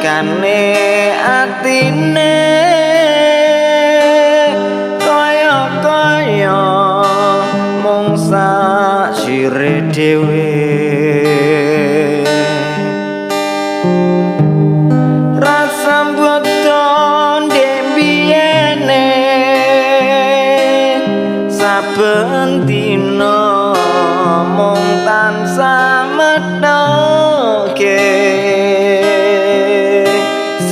tekane atine kaya mung sak sire dhewe rasa boten dembiyene saben dina mung tansah medhoke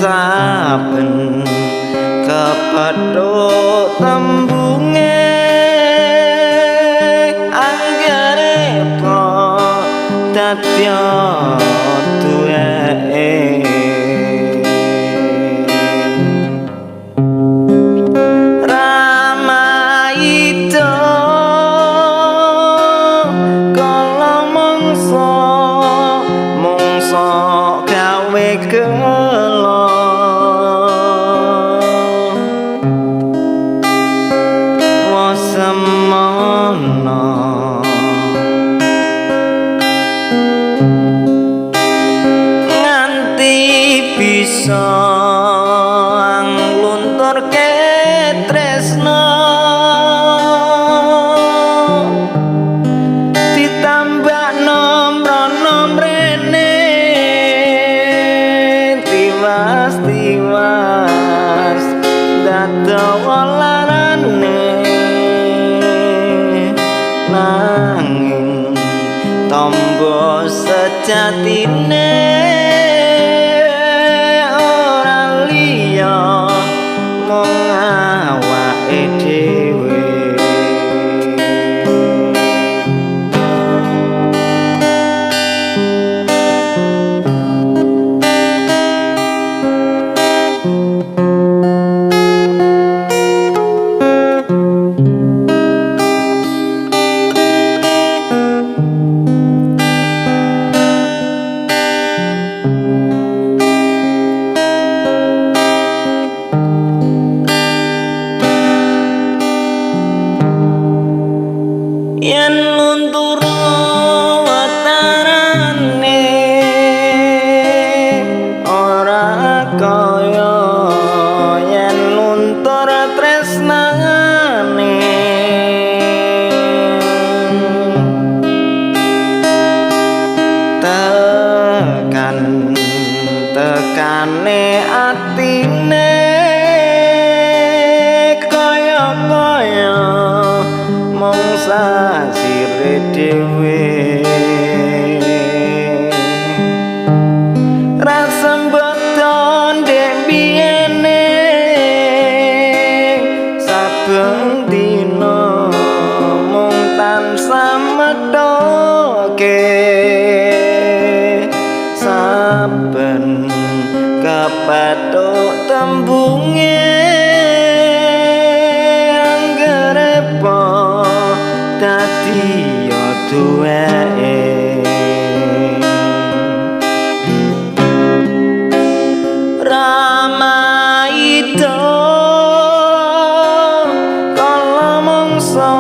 saben kepethuk tembunge anggere po dadya duweke Ramayita kala mungsa gawe gelo wasemana nganti bisa nglunturke tresna ditambah nomrene tiwas dadawa larane nanging tombo sejatine ora liya mung awake dhewe yen luntur watarane ora kaya yen luntur tresnane tekane atine kaya mung sasire dhewe rasa boten dembiyene saben dina mung tansah medhoke saben kepethuk tembunge anggere po dadi ya duweke Ramayita kala mungsa